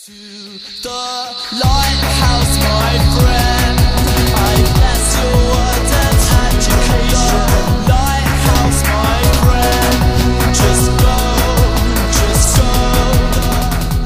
To the lighthouse, my friend, I bless your words and education. Lighthouse, my friend, just go, the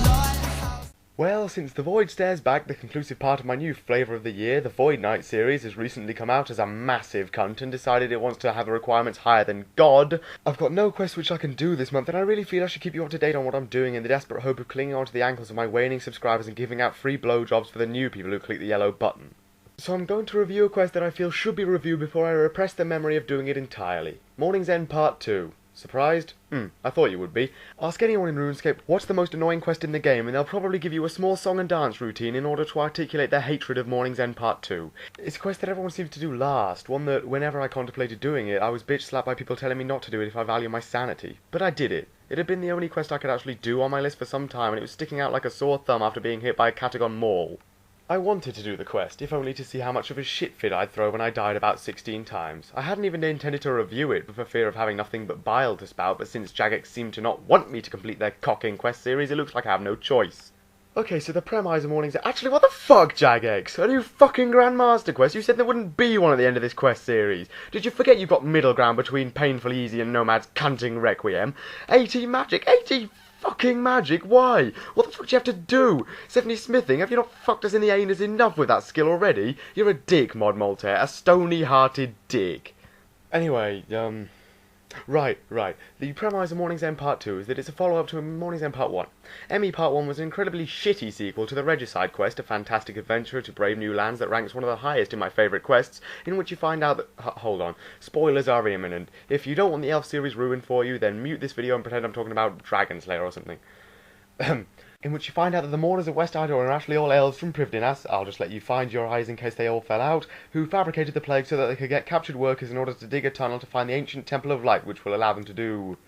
lighthouse. Well, since The Void stares back the conclusive part of my new flavour of the year, the Void Knight series has recently come out as a massive cunt and decided it wants to have the requirements higher than God. I've got no quest which I can do this month, and I really feel I should keep you up to date on what I'm doing in the desperate hope of clinging onto the ankles of my waning subscribers and giving out free blowjobs for the new people who click the yellow button. So I'm going to review a quest that I feel should be reviewed before I repress the memory of doing it entirely. Mourning's End Part 2. Surprised? I thought you would be. Ask anyone in RuneScape what's the most annoying quest in the game and they'll probably give you a small song and dance routine in order to articulate their hatred of Mourning's End Part 2. It's a quest that everyone seems to do last, one that whenever I contemplated doing it, I was bitch slapped by people telling me not to do it if I value my sanity. But I did it. It had been the only quest I could actually do on my list for some time and it was sticking out like a sore thumb after being hit by a Catagon Maul. I wanted to do the quest, if only to see how much of a shit fit I'd throw when I died about 16 times. I hadn't even intended to review it, for fear of having nothing but bile to spout, but since Jagex seemed to not want me to complete their cocking quest series, it looks like I have no choice. Okay, so the premise of Mourning's... Actually, what the fuck, Jagex? A new fucking Grandmaster quest? You said there wouldn't be one at the end of this quest series. Did you forget you've got middle ground between Painful Easy and Nomad's Cunting Requiem? 80 magic? 80 fucking magic? Why? What the fuck do you have to do? 70 smithing? Have you not fucked us in the anus enough with that skill already? You're a dick, Mod Moltaire. A stony-hearted dick. Anyway, Right. The premise of Mourning's End Part 2 is that it's a follow-up to Mourning's End Part 1. ME Part 1 was an incredibly shitty sequel to the Regicide quest, a fantastic adventure to brave new lands that ranks one of the highest in my favourite quests, in which you find out that... hold on. Spoilers are imminent. If you don't want the Elf series ruined for you, then mute this video and pretend I'm talking about Dragon Slayer or something. In which you find out that the Mourners of West Idor are actually all elves from Privdinas, I'll just let you find your eyes in case they all fell out, who fabricated the plague so that they could get captured workers in order to dig a tunnel to find the ancient Temple of Light, which will allow them to do...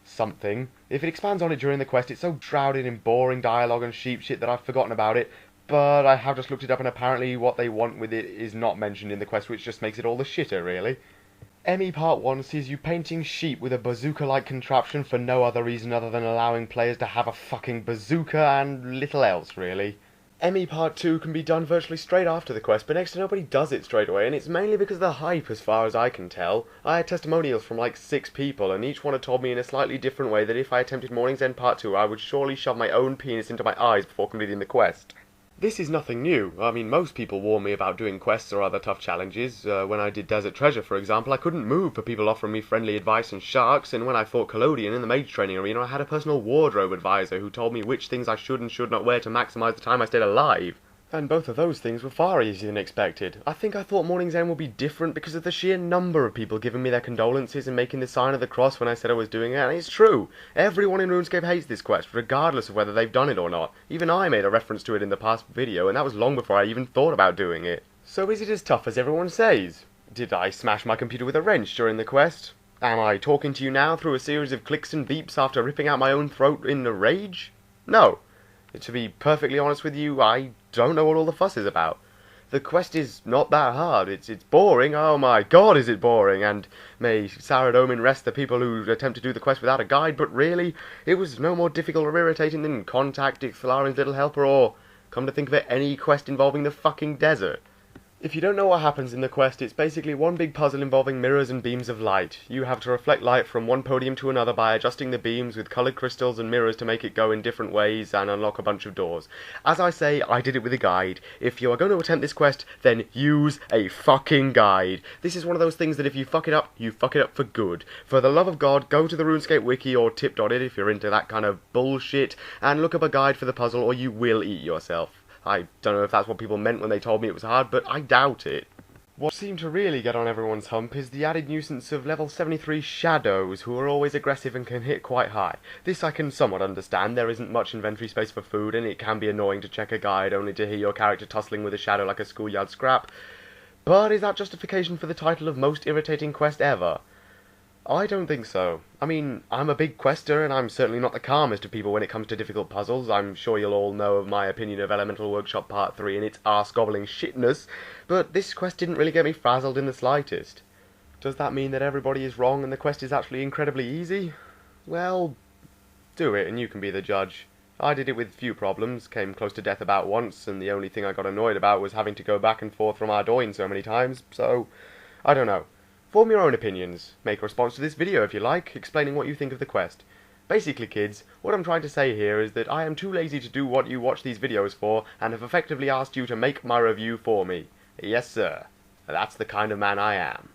something. If it expands on it during the quest, it's so shrouded in boring dialogue and sheep shit that I've forgotten about it, but I have just looked it up and apparently what they want with it is not mentioned in the quest, which just makes it all the shitter, really. ME Part 1 sees you painting sheep with a bazooka-like contraption for no other reason other than allowing players to have a fucking bazooka and little else, really. ME Part 2 can be done virtually straight after the quest, but next to nobody does it straight away, and it's mainly because of the hype as far as I can tell. I had testimonials from like 6 people, and each one had told me in a slightly different way that if I attempted Mourning's End Part 2, I would surely shove my own penis into my eyes before completing the quest. This is nothing new. I mean, most people warn me about doing quests or other tough challenges. When I did Desert Treasure, for example, I couldn't move for people offering me friendly advice and sharks, and when I fought Collodion in the mage training arena, I had a personal wardrobe advisor who told me which things I should and should not wear to maximise the time I stayed alive. And both of those things were far easier than expected. I thought Mourning's End would be different because of the sheer number of people giving me their condolences and making the sign of the cross when I said I was doing it, and it's true. Everyone in RuneScape hates this quest, regardless of whether they've done it or not. Even I made a reference to it in the past video, and that was long before I even thought about doing it. So is it as tough as everyone says? Did I smash my computer with a wrench during the quest? Am I talking to you now through a series of clicks and beeps after ripping out my own throat in a rage? No. To be perfectly honest with you, I don't know what all the fuss is about. The quest is not that hard. It's boring. Oh my god, is it boring. And may Saradomin rest the people who attempt to do the quest without a guide, but really, it was no more difficult or irritating than Contact, Ixthalarin's Little Helper, or, come to think of it, any quest involving the fucking desert. If you don't know what happens in the quest, it's basically one big puzzle involving mirrors and beams of light. You have to reflect light from one podium to another by adjusting the beams with coloured crystals and mirrors to make it go in different ways and unlock a bunch of doors. As I say, I did it with a guide. If you are going to attempt this quest, then use a fucking guide. This is one of those things that if you fuck it up for good. For the love of God, go to the RuneScape wiki or tip.it if you're into that kind of bullshit, and look up a guide for the puzzle or you will eat yourself. I don't know if that's what people meant when they told me it was hard, but I doubt it. What seemed to really get on everyone's hump is the added nuisance of level 73 shadows, who are always aggressive and can hit quite high. This I can somewhat understand. There isn't much inventory space for food, and it can be annoying to check a guide only to hear your character tussling with a shadow like a schoolyard scrap. But is that justification for the title of most irritating quest ever? I don't think so. I mean, I'm a big quester, and I'm certainly not the calmest of people when it comes to difficult puzzles. I'm sure you'll all know of my opinion of Elemental Workshop Part 3 and its arse-gobbling shitness, but this quest didn't really get me frazzled in the slightest. Does that mean that everybody is wrong and the quest is actually incredibly easy? Well, do it and you can be the judge. I did it with few problems, came close to death about once, and the only thing I got annoyed about was having to go back and forth from Ardoyne so many times, so I don't know. Form your own opinions. Make a response to this video if you like, explaining what you think of the quest. Basically, kids, what I'm trying to say here is that I am too lazy to do what you watch these videos for, and have effectively asked you to make my review for me. Yes, sir. That's the kind of man I am.